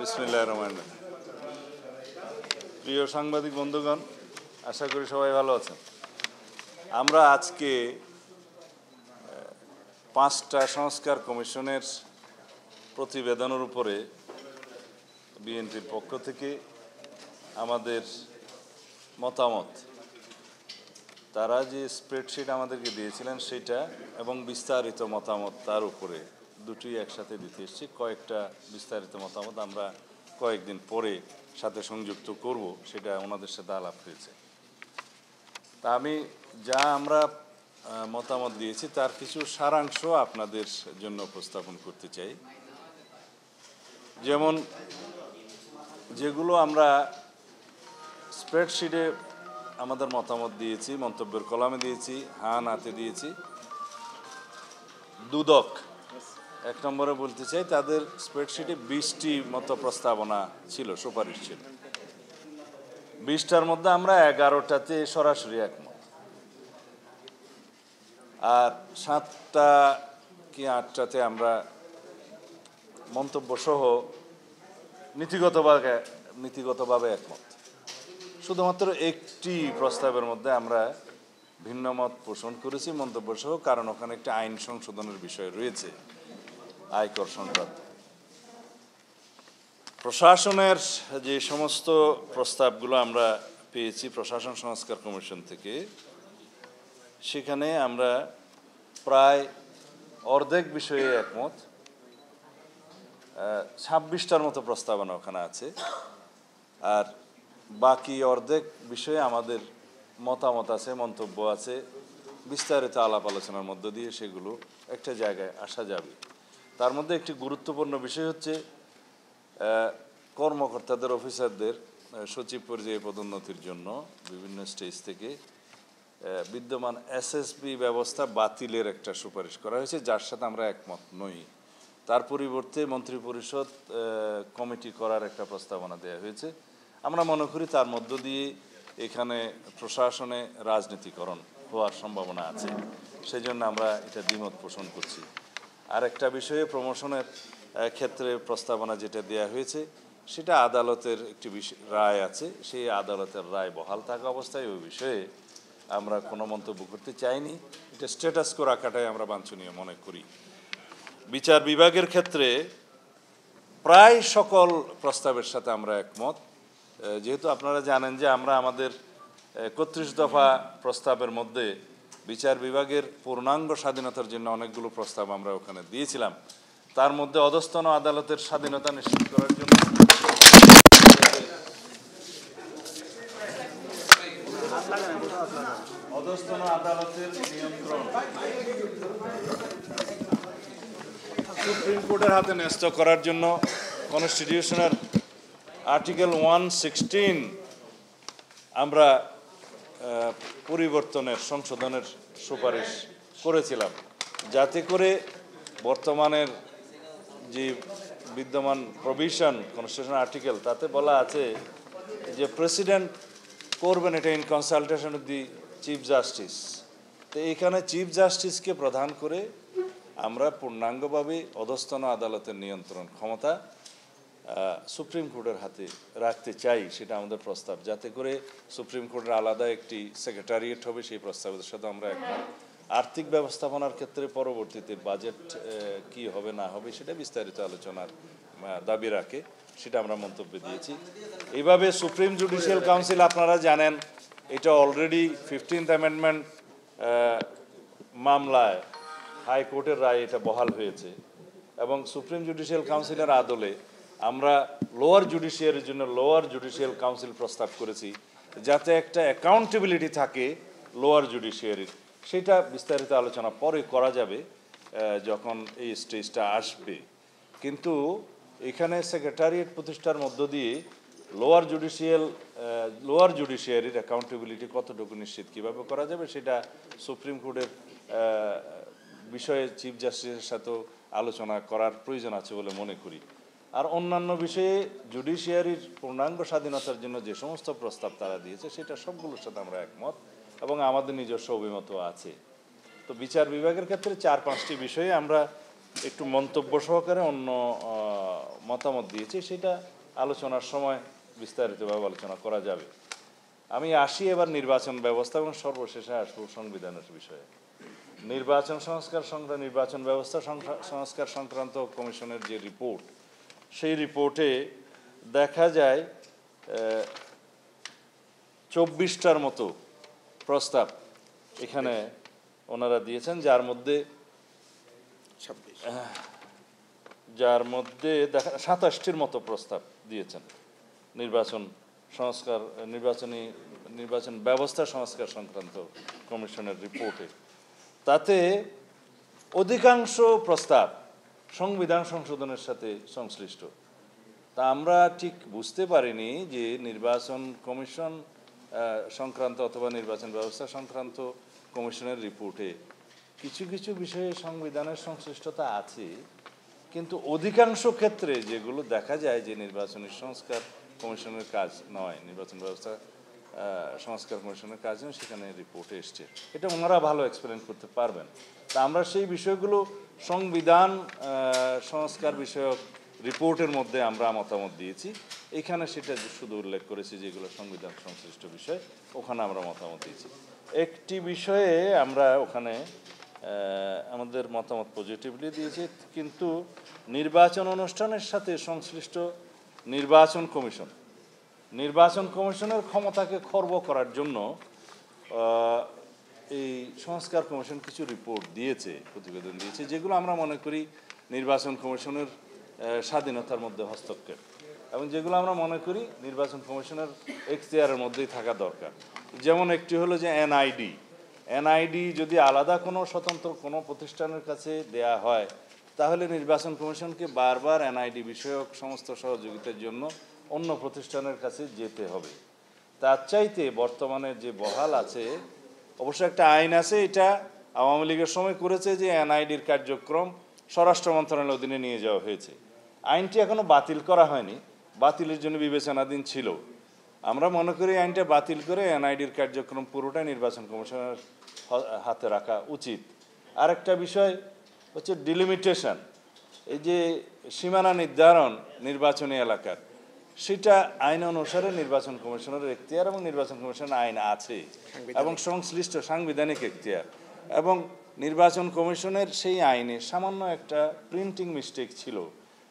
বিসমিল্লাহির রহমানির রহিম। প্রিয় সাংবাদিক বন্ধুগণ, আশা করি সবাই ভালো আছেন। আমরা আজকে 5টা সংস্কার কমিশনের প্রতিবেদনের উপরে বিএনপির পক্ষ থেকে আমাদের মতামত, তারা যে স্প্রেডশিট আমাদেরকে দিয়েছিলেন সেটা এবং বিস্তারিত মতামত, তার উপরে দুটি একসাথে দিতে এসেছি। কয়েকটা বিস্তারিত মতামত আমরা কয়েকদিন পরে সাথে সংযুক্ত করব, সেটা ওনাদের সাথে আলাপ হয়েছে। তা আমি আমরা মতামত দিয়েছি তার কিছু সারাংশ আপনাদের জন্য উপস্থাপন করতে চাই। যেমন যেগুলো আমরা স্প্রেডশিটে আমাদের মতামত দিয়েছি, মন্তব্যের কলামে দিয়েছি, হাতে দিয়েছি। দুদক 1 নম্বরে বলতে চাই, তাদের স্প্রেডশিটে 20টি মতো প্রস্তাবনা ছিল, সুপারিশ ছিল। 20টার মধ্যে আমরা 11টাতে সরাসরি একমত, আর 7টা কি 8টাতে আমরা মন্তব্য সহ নীতিগতভাবে একমত। শুধুমাত্র একটি প্রস্তাবের মধ্যে আমরা ভিন্ন মত পোষণ করেছি মন্তব্য সহ, কারণ ওখানে একটা আইন সংশোধনের বিষয় রয়েছে, আয়কর সংক্রান্ত। প্রশাসনের যে সমস্ত প্রস্তাবগুলো আমরা পেয়েছি প্রশাসন সংস্কার কমিশন থেকে, সেখানে আমরা প্রায় অর্ধেক বিষয়ে একমত। 26টার মতো প্রস্তাবনা ওখানে আছে, আর বাকি অর্ধেক বিষয়ে আমাদের মতামত আছে, মন্তব্য আছে। বিস্তারিত আলাপ আলোচনার মধ্য দিয়ে সেগুলো একটা জায়গায় আসা যাবে। তার মধ্যে একটি গুরুত্বপূর্ণ বিষয় হচ্ছে কর্মকর্তাদের, অফিসারদের সচিব পর্যায়ে পদোন্নতির জন্য বিভিন্ন স্টেজ থেকে বিদ্যমান এসএসবি ব্যবস্থা বাতিলের একটা সুপারিশ করা হয়েছে, যার সাথে আমরা একমত নই। তার পরিবর্তে মন্ত্রিপরিষদ কমিটি করার একটা প্রস্তাবনা দেওয়া হয়েছে। আমরা মনে করি তার মধ্য দিয়ে এখানে প্রশাসনে রাজনীতিকরণ হওয়ার সম্ভাবনা আছে, সেই জন্য আমরা এটা দ্বিমত পোষণ করছি। আর একটা বিষয়ে প্রমোশনের ক্ষেত্রে প্রস্তাবনা যেটা দেওয়া হয়েছে, সেটা আদালতের একটি রায় আছে, সেই আদালতের রায় বহাল থাকা অবস্থায় ওই বিষয়ে আমরা কোনো মন্তব্য করতে চাইনি। এটা স্ট্যাটাস কো রাখাটাই আমরা বাঞ্ছনীয় মনে করি। বিচার বিভাগের ক্ষেত্রে প্রায় সকল প্রস্তাবের সাথে আমরা একমত। যেহেতু আপনারা জানেন যে আমরা আমাদের 31 দফা প্রস্তাবের মধ্যে বিচার বিভাগের পূর্ণাঙ্গ স্বাধীনতার জন্য অনেকগুলো প্রস্তাব আমরা ওখানে দিয়েছিলাম। তার মধ্যে অধস্তন আদালতের স্বাধীনতা নিশ্চিত করার জন্য অধস্তন আদালতের নিয়ন্ত্রণ সুপ্রিম কোর্টের হাতে ন্যস্ত করার জন্য কনস্টিটিউশনের আর্টিকেল 116 আমরা সংশোধনের সুপারিশ করেছিলাম, যাতে করে বর্তমানের যে বিদ্যমান প্রভিশন কনস্টিটিউশন আর্টিকেল, তাতে বলা আছে যে প্রেসিডেন্ট করবেন এটা in consultation with the chief justice. তো এইখানে চিফ জাস্টিসকে প্রধান করে আমরা পূর্ণাঙ্গভাবে অধস্তন আদালতের নিয়ন্ত্রণ ক্ষমতা সুপ্রিম কোর্টের হাতে রাখতে চাই, সেটা আমাদের প্রস্তাব। যাতে করে সুপ্রিম কোর্টের আলাদা একটি সেক্রেটারিয়েট হবে, সেই প্রস্তাবের সাথে আমরা একমত। আর্থিক ব্যবস্থাপনার ক্ষেত্রে পরবর্তীতে বাজেট কি হবে না হবে সেটা বিস্তারিত আলোচনার দাবি রাখে, সেটা আমরা মন্তব্য দিয়েছি। এইভাবে সুপ্রিম জুডিশিয়াল কাউন্সিল, আপনারা জানেন এটা অলরেডি 15th অ্যামেন্ডমেন্ট মামলায় হাইকোর্টের রায় এটা বহাল হয়েছে, এবং সুপ্রিম জুডিশিয়াল কাউন্সিলের আদলে আমরা লোয়ার জুডিশিয়ারির জন্য লোয়ার জুডিশিয়াল কাউন্সিল প্রস্তাব করেছি, যাতে একটা অ্যাকাউন্টেবিলিটি থাকে লোয়ার জুডিশিয়ারির। সেটা বিস্তারিত আলোচনা পরে করা যাবে যখন এই স্টেজটা আসবে। কিন্তু এখানে সেক্রেটারিয়েট প্রতিষ্ঠার মধ্য দিয়ে লোয়ার জুডিশিয়ারির অ্যাকাউন্টেবিলিটি কতটুকু নিশ্চিত কীভাবে করা যাবে, সেটা সুপ্রিম কোর্টের বিষয়ে চিফ জাস্টিসের সাথেও আলোচনা করার প্রয়োজন আছে বলে মনে করি। আর অন্যান্য বিষয়ে জুডিশিয়ারির পূর্ণাঙ্গ স্বাধীনতার জন্য যে সমস্ত প্রস্তাব তারা দিয়েছে, সেটা সবগুলোর সাথে আমরা একমত এবং আমাদের নিজস্ব অভিমতও আছে। তো বিচার বিভাগের ক্ষেত্রে 4-5টি বিষয়ে আমরা একটু মন্তব্য সহকারে অন্য মতামত দিয়েছি, সেটা আলোচনার সময় বিস্তারিতভাবে আলোচনা করা যাবে। আমি আসি এবার নির্বাচন ব্যবস্থা এবং সর্বশেষে আসবো সংবিধানের বিষয়ে। নির্বাচন ব্যবস্থা সংস্কার সংক্রান্ত কমিশনের যে রিপোর্ট, সেই রিপোর্টে দেখা যায় 24টার মতো প্রস্তাব এখানে ওনারা দিয়েছেন, যার মধ্যে 27টির মতো প্রস্তাব দিয়েছেন নির্বাচন ব্যবস্থা সংস্কার সংক্রান্ত কমিশনের রিপোর্টে। তাতে অধিকাংশ প্রস্তাব সংবিধান সংশোধনের সাথে সংশ্লিষ্ট। তা আমরা ঠিক বুঝতে পারিনি যে নির্বাচন কমিশন সংক্রান্ত অথবা নির্বাচন ব্যবস্থা সংক্রান্ত কমিশনের রিপোর্টে কিছু কিছু বিষয়ে সংবিধানের সংশ্লিষ্টতা আছে, কিন্তু অধিকাংশ ক্ষেত্রে যেগুলো দেখা যায় যে নির্বাচনী সংস্কার কমিশনের কাজ নয়, নির্বাচন ব্যবস্থা সংস্কার কমিশনের কাজ নয়, সেখানে রিপোর্টে এসছে। এটা ওনারা ভালো এক্সপ্লেন করতে পারবেন। তা আমরা সেই বিষয়গুলো সংবিধান সংস্কার বিষয়ক রিপোর্টের মধ্যে আমরা মতামত দিয়েছি। এখানে সেটা শুধু উল্লেখ করেছি যেগুলো সংবিধান সংশ্লিষ্ট বিষয়, ওখানে আমরা মতামত দিয়েছি। একটি বিষয়ে আমরা ওখানে আমাদের মতামত পজিটিভলি দিয়েছি, কিন্তু নির্বাচন অনুষ্ঠানের সাথে সংশ্লিষ্ট নির্বাচন কমিশনের ক্ষমতাকে খর্ব করার জন্য এই সংস্কার কমিশন কিছু রিপোর্ট দিয়েছে, প্রতিবেদন দিয়েছে, যেগুলো আমরা মনে করি নির্বাচন কমিশনের স্বাধীনতার মধ্যে হস্তক্ষেপ, এবং যেগুলো আমরা মনে করি নির্বাচন কমিশনের এখতিয়ারের মধ্যেই থাকা দরকার। যেমন একটি হলো যে এনআইডি যদি আলাদা কোনো স্বতন্ত্র কোনো প্রতিষ্ঠানের কাছে দেয়া হয়, তাহলে নির্বাচন কমিশনকে বারবার এনআইডি বিষয়ক সমস্ত সহযোগিতার জন্য অন্য প্রতিষ্ঠানের কাছে যেতে হবে। তার চাইতে বর্তমানে যে বহাল আছে, অবশ্য একটা আইন আছে, এটা আওয়ামী লীগের সময় করেছে, যে এনআইডির কার্যক্রম স্বরাষ্ট্র মন্ত্রণালয়ের অধীনে নিয়ে যাওয়া হয়েছে। আইনটি এখনো বাতিল করা হয়নি, বাতিলের জন্য বিবেচনাধীন ছিল। আমরা মনে করি আইনটা বাতিল করে এনআইডির কার্যক্রম পুরোটাই নির্বাচন কমিশনের হাতে রাখা উচিত। আরেকটা বিষয় হচ্ছে ডিলিমিটেশন, এই যে সীমানা নির্ধারণ নির্বাচনী এলাকার, সেটা আইন অনুসারে নির্বাচন কমিশনের এখতিয়ার, এবং নির্বাচন কমিশনের আইন আছে এবং সংশ্লিষ্ট সাংবিধানিক এখতিয়ার, এবং নির্বাচন কমিশনের সেই আইনে সামান্য একটা প্রিন্টিং মিস্টেক ছিল,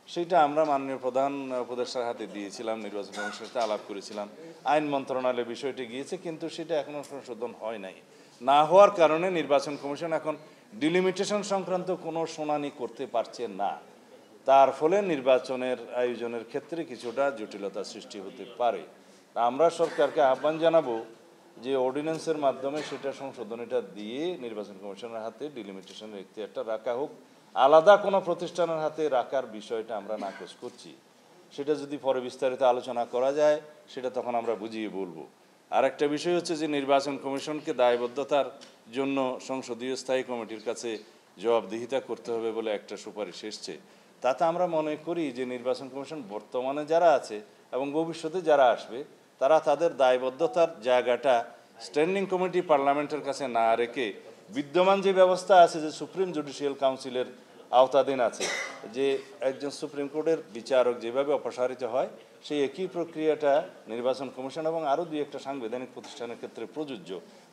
সেটা আমরা মাননীয় প্রধান উপদেষ্টার হাতে দিয়েছিলাম, নির্বাচন কমিশনের সাথে আলাপ করেছিলাম, আইন মন্ত্রণালয়ে বিষয়টি গিয়েছে, কিন্তু সেটা এখনও সংশোধন হয় নাই। না হওয়ার কারণে নির্বাচন কমিশন এখন ডিলিমিটেশন সংক্রান্ত কোনো শুনানি করতে পারছে না। তার ফলে নির্বাচনের আয়োজনের ক্ষেত্রে কিছুটা জটিলতা সৃষ্টি হতে পারে। আমরা সরকারকে আহ্বান জানাবো যে অর্ডিন্যান্সের মাধ্যমে সেটা সংশোধনীটা দিয়ে নির্বাচন কমিশনের হাতে ডিলিমিটেশনের এখতিয়ারটা রাখা হোক, আলাদা কোনো প্রতিষ্ঠানের হাতে রাখার বিষয়টা আমরা নাকচ করছি। সেটা যদি পরে বিস্তারিত আলোচনা করা যায়, সেটা তখন আমরা বুঝিয়ে বলবো। আর একটা বিষয় হচ্ছে যে নির্বাচন কমিশনকে দায়বদ্ধতার জন্য সংসদীয় স্থায়ী কমিটির কাছে জবাবদিহিতা করতে হবে বলে একটা সুপারিশ এসছে। তাতে আমরা মনে করি যে নির্বাচন কমিশন বর্তমানে যারা আছে এবং ভবিষ্যতে যারা আসবে, তারা তাদের দায়বদ্ধতার জায়গাটা স্ট্যান্ডিং কমিটি পার্লামেন্টের কাছে না রেখে বিদ্যমান যে ব্যবস্থা আছে, যে সুপ্রিম জুডিশিয়াল কাউন্সিলের আওতাধীন আছে, যে একজন সুপ্রিম কোর্টের বিচারক যেভাবে অপসারিত হয়, সেই একই প্রক্রিয়াটা নির্বাচন কমিশন এবং আরও দুই একটা সাংবিধানিক প্রতিষ্ঠানের ক্ষেত্রে প্রযোজ্য।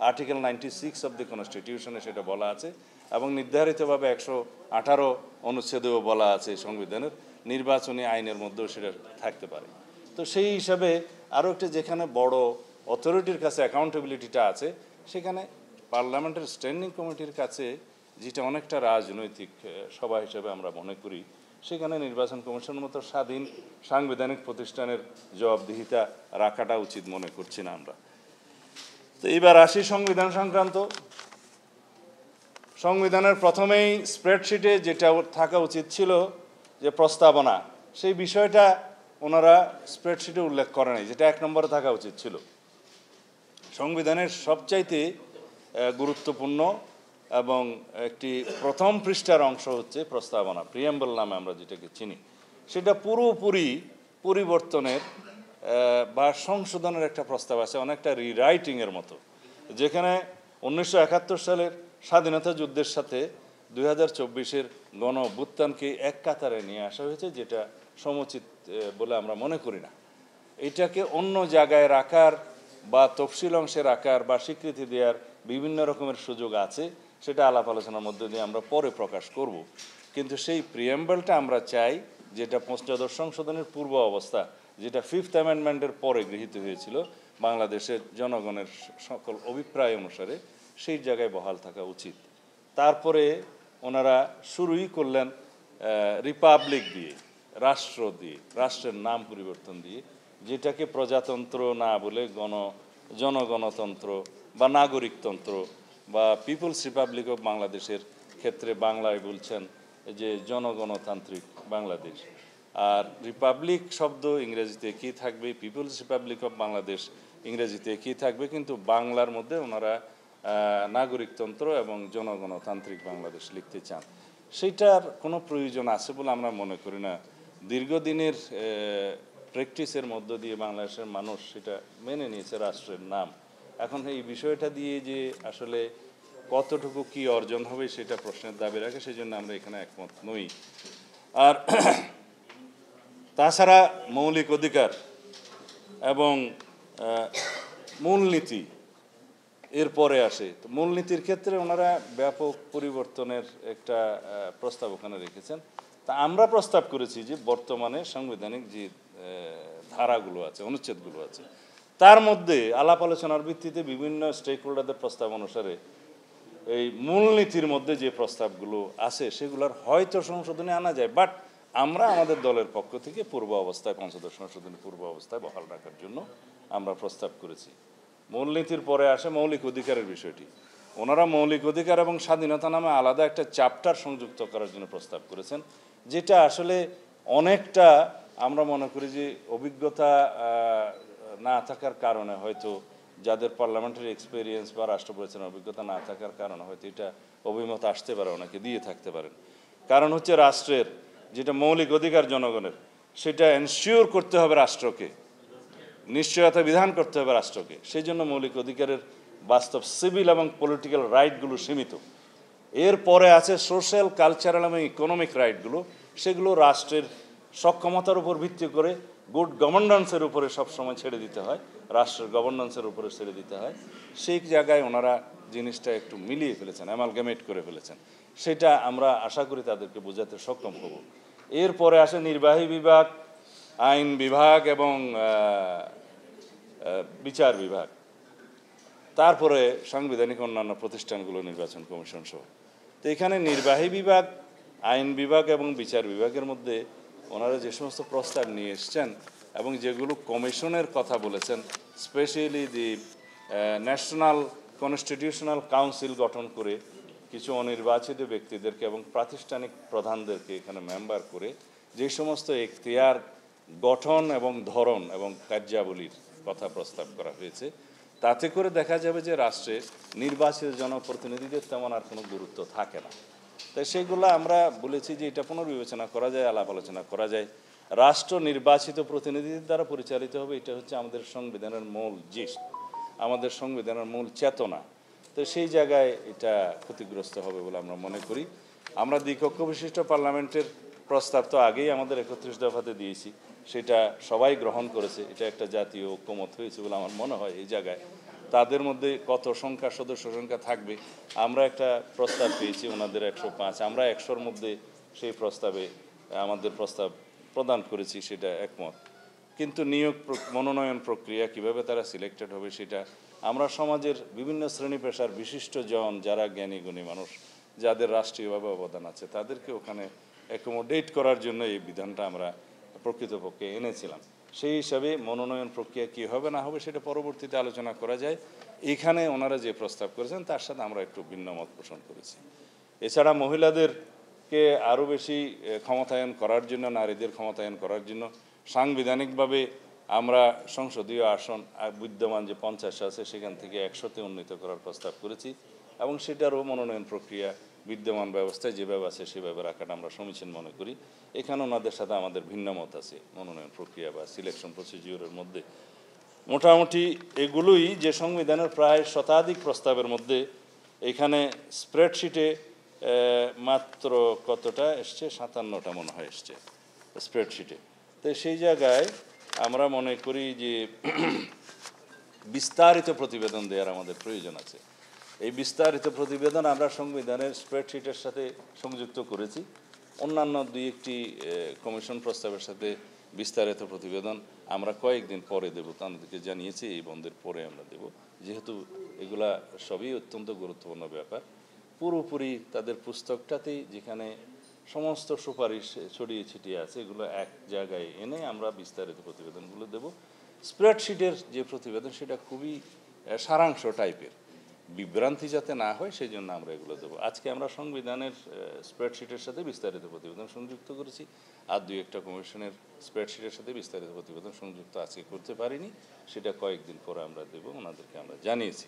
আর্টিকেল 96 অব দি কনস্টিটিউশনে সেটা বলা আছে, এবং নির্ধারিতভাবে 118 অনুচ্ছেদেও বলা আছে সংবিধানের, নির্বাচনী আইনের মধ্যেও সেটা থাকতে পারে। তো সেই হিসাবে আরও একটা, যেখানে বড় অথরিটির কাছে অ্যাকাউন্টেবিলিটিটা আছে, সেখানে পার্লামেন্টের স্ট্যান্ডিং কমিটির কাছে, যেটা অনেকটা রাজনৈতিক সভা হিসেবে আমরা মনে করি, সেখানে নির্বাচন কমিশনের মতো স্বাধীন সাংবিধানিক প্রতিষ্ঠানের জবাবদিহিতা রাখাটা উচিত মনে করছি না আমরা। তো এইবার আসি সংবিধান সংক্রান্ত। সংবিধানের প্রথমেই স্প্রেডশিটে যেটা থাকা উচিত ছিল যে প্রস্তাবনা, সেই বিষয়টা ওনারা স্প্রেডশিটে উল্লেখ করে নাই, যেটা 1 নম্বরে থাকা উচিত ছিল। সংবিধানের সবচাইতে গুরুত্বপূর্ণ এবং একটি প্রথম পৃষ্ঠার অংশ হচ্ছে প্রস্তাবনা, প্রিয়াম্বল নামে আমরা যেটাকে চিনি। সেটা পুরোপুরি পরিবর্তনের বা সংশোধনের একটা প্রস্তাব আছে, অনেকটা রিরাইটিংয়ের মতো, যেখানে 1971 সালের স্বাধীনতা যুদ্ধের সাথে 2024-এর গণ অভ্যুত্থানকে এক কাতারে নিয়ে আসা হয়েছে, যেটা সমুচিত বলে আমরা মনে করি না। এটাকে অন্য জায়গায় রাখার বা তফসিল অংশে রাখার বা স্বীকৃতি দেওয়ার বিভিন্ন রকমের সুযোগ আছে, সেটা আলাপ আলোচনার মধ্যে দিয়ে আমরা পরে প্রকাশ করব। কিন্তু সেই প্রিএম্বলটা আমরা চাই, যেটা পঞ্চদশ সংশোধনের পূর্ব অবস্থা, যেটা 5th অ্যামেন্ডমেন্টের পরে গৃহীত হয়েছিল বাংলাদেশের জনগণের সকল অভিপ্রায় অনুসারে, সেই জায়গায় বহাল থাকা উচিত। তারপরে ওনারা শুরুই করলেন রিপাবলিক দিয়ে, রাষ্ট্র দিয়ে, রাষ্ট্রের নাম পরিবর্তন দিয়ে, যেটাকে প্রজাতন্ত্র না বলে জনগণতন্ত্র বা নাগরিকতন্ত্র বা পিপলস রিপাবলিক অফ বাংলাদেশের ক্ষেত্রে বাংলায় বলছেন যে জনগণতান্ত্রিক বাংলাদেশ। আর রিপাবলিক শব্দ ইংরেজিতে কি থাকবে, পিপলস রিপাবলিক অফ বাংলাদেশ ইংরেজিতে কি থাকবে, কিন্তু বাংলার মধ্যে ওনারা নাগরিকতন্ত্র এবং জনগণতান্ত্রিক বাংলাদেশ লিখতে চান। সেইটার কোনো প্রয়োজন আছে বলে আমরা মনে করি না। দীর্ঘদিনের প্র্যাকটিসের মধ্য দিয়ে বাংলাদেশের মানুষ সেটা মেনে নিয়েছে রাষ্ট্রের নাম। এখন এই বিষয়টা দিয়ে যে আসলে কতটুকু কি অর্জন হবে সেটা প্রশ্নের দাবি রাখে, সেই জন্য আমরা এখানে একমত নই। আর তাছাড়া মৌলিক অধিকার এবং মূলনীতি এরপরে আসে। তো মূলনীতির ক্ষেত্রে ওনারা ব্যাপক পরিবর্তনের একটা প্রস্তাব ওখানে রেখেছেন। তা আমরা প্রস্তাব করেছি যে বর্তমানে সাংবিধানিক যে ধারাগুলো আছে, অনুচ্ছেদগুলো আছে, তার মধ্যে আলাপ আলোচনার ভিত্তিতে বিভিন্ন স্টেক হোল্ডারদের প্রস্তাব অনুসারে এই মূলনীতির মধ্যে যে প্রস্তাবগুলো আছে সেগুলোর হয়তো সংশোধনে আনা যায়, বাট আমরা আমাদের দলের পক্ষ থেকে পূর্ব অবস্থায়, পঞ্চদশ সংশোধনী পূর্ব অবস্থায় বহাল রাখার জন্য আমরা প্রস্তাব করেছি। মূলনীতির পরে আসে মৌলিক অধিকারের বিষয়টি। ওনারা মৌলিক অধিকার এবং স্বাধীনতা নামে আলাদা একটা চ্যাপ্টার সংযুক্ত করার জন্য প্রস্তাব করেছেন, যেটা আসলে অনেকটা আমরা মনে করি যে অভিজ্ঞতা না থাকার কারণে, হয়তো যাদের পার্লামেন্টারি এক্সপিরিয়েন্স বা রাষ্ট্র পরিচালনার অভিজ্ঞতা না থাকার কারণে হয়তো এটা অভিমত আসতে পারে, অনেকে দিয়ে থাকতে পারেন। কারণ হচ্ছে রাষ্ট্রের যেটা মৌলিক অধিকার জনগণের, সেটা এনশিওর করতে হবে রাষ্ট্রকে, নিশ্চয়তা বিধান করতে হবে রাষ্ট্রকে। সেই জন্য মৌলিক অধিকারের বাস্তব সিভিল এবং পলিটিক্যাল রাইটগুলো সীমিত। এরপরে আছে সোশ্যাল, কালচারাল এবং ইকোনমিক রাইটগুলো, সেগুলো রাষ্ট্রের সক্ষমতার উপর ভিত্তি করে গুড গভর্নেন্সের উপরে সবসময় ছেড়ে দিতে হয়, রাষ্ট্রের গভর্নেন্সের উপরে ছেড়ে দিতে হয়। সেই জায়গায় ওনারা জিনিসটা একটু মিলিয়ে ফেলেছেন, অ্যামালগামেট করে ফেলেছেন। সেটা আমরা আশা করি তাদেরকে বোঝাতে সক্ষম হব। এরপরে আসে নির্বাহী বিভাগ, আইন বিভাগ এবং বিচার বিভাগ, তারপরে সাংবিধানিক অন্যান্য প্রতিষ্ঠানগুলো, নির্বাচন কমিশন সহ। তো এখানে নির্বাহী বিভাগ, আইন বিভাগ এবং বিচার বিভাগের মধ্যে ওনারা যে সমস্ত প্রস্তাব নিয়ে এসছেন এবং যেগুলো কমিশনের কথা বলেছেন, specially the national constitutional council গঠন করে কিছু অনির্বাচিত ব্যক্তিদেরকে এবং প্রাতিষ্ঠানিক প্রধানদেরকে এখানে মেম্বার করে যে সমস্ত এখতিয়ার গঠন এবং ধরন এবং কার্যাবলীর কথা প্রস্তাব করা হয়েছে, তাতে করে দেখা যাবে যে রাষ্ট্রে নির্বাচিত জনপ্রতিনিধিদের তেমন আর কোনো গুরুত্ব থাকে না। তাই সেগুলো আমরা বলেছি যে এটা পুনর্বিবেচনা করা যায়, আলাপ আলোচনা করা যায়। রাষ্ট্র নির্বাচিত প্রতিনিধিদের দ্বারা পরিচালিত হবে, এটা হচ্ছে আমাদের সংবিধানের মূল জিস্ট, আমাদের সংবিধানের মূল চেতনা। তো সেই জায়গায় এটা ক্ষতিগ্রস্ত হবে বলে আমরা মনে করি। আমরা দ্বিকক্ষ বিশিষ্ট পার্লামেন্টের প্রস্তাব তো আগেই আমাদের 31 দফাতে দিয়েছি, সেটা সবাই গ্রহণ করেছে। এটা একটা জাতীয় ঐক্যমত হয়েছে বলে আমার মনে হয়। এই জায়গায় তাদের মধ্যে কত সংখ্যা, সদস্য সংখ্যা থাকবে, আমরা একটা প্রস্তাব পেয়েছি ওনাদের 105, আমরা 100-র মধ্যে সেই প্রস্তাবে আমাদের প্রস্তাব প্রদান করেছি, সেটা একমত। কিন্তু নিয়োগ মনোনয়ন প্রক্রিয়া কিভাবে তারা সিলেক্টেড হবে, সেটা আমরা সমাজের বিভিন্ন শ্রেণী পেশার বিশিষ্ট জন, যারা জ্ঞানী গুণী মানুষ, যাদের রাষ্ট্রীয়ভাবে অবদান আছে, তাদেরকে ওখানে অ্যাকোমোডেট করার জন্য এই বিধানটা আমরা প্রকৃতপক্ষে এনেছিলাম। সেই হিসাবে মনোনয়ন প্রক্রিয়া কী হবে না হবে সেটা পরবর্তীতে আলোচনা করা যায়। এখানে ওনারা যে প্রস্তাব করেছেন তার সাথে আমরা একটু ভিন্ন মত পোষণ করেছি। এছাড়া মহিলাদেরকে আরও বেশি ক্ষমতায়ন করার জন্য, নারীদের ক্ষমতায়ন করার জন্য সাংবিধানিকভাবে আমরা সংসদীয় আসন বিদ্যমান যে 50 আছে সেখান থেকে 100-তে উন্নীত করার প্রস্তাব করেছি এবং সেটারও মনোনয়ন প্রক্রিয়া বিদ্যমান ব্যবস্থায় যেভাবে আছে সেভাবে রাখাটা আমরা সমীচীন মনে করি। এখানে ওনাদের সাথে আমাদের ভিন্ন মত আছে মনোনয়ন প্রক্রিয়া বা সিলেকশন প্রসিডিউরের মধ্যে। মোটামুটি এগুলোই যে সংবিধানের প্রায় শতাধিক প্রস্তাবের মধ্যে এখানে স্প্রেডশিটে মাত্র কতটা এসছে, 57টা মনে হয় এসছে। স্প্রেডশিটে। তো সেই জায়গায় আমরা মনে করি যে বিস্তারিত প্রতিবেদন দেওয়ার আমাদের প্রয়োজন আছে। এই বিস্তারিত প্রতিবেদন আমরা সংবিধানের স্প্রেডশিটের সাথে সংযুক্ত করেছি। অন্যান্য দুই একটি কমিশন প্রস্তাবের সাথে বিস্তারিত প্রতিবেদন আমরা কয়েকদিন পরে দেব, তাদেরকে জানিয়েছি এই বন্ধের পরে আমরা দেব, যেহেতু এগুলা সবই অত্যন্ত গুরুত্বপূর্ণ ব্যাপার। পুরোপুরি তাদের পুস্তকটাতেই যেখানে সমস্ত সুপারিশ ছড়িয়ে ছিটিয়ে আছে এগুলো এক জায়গায় এনে আমরা বিস্তারিত প্রতিবেদনগুলো দেব। স্প্রেডশিটের যে প্রতিবেদন সেটা খুবই সারাংশ টাইপের, বিভ্রান্তি যাতে না হয় সেই জন্য আমরা এগুলো দেবো। আজকে আমরা সংবিধানের স্প্রেডশিটের সাথে বিস্তারিত প্রতিবেদন সংযুক্ত করেছি, আর দুই একটা কমিশনের স্প্রেডশিটের সাথে বিস্তারিত প্রতিবেদন সংযুক্ত আজকে করতে পারিনি, সেটা কয়েকদিন পরে আমরা দেবো, ওনাদেরকে আমরা জানিয়েছি।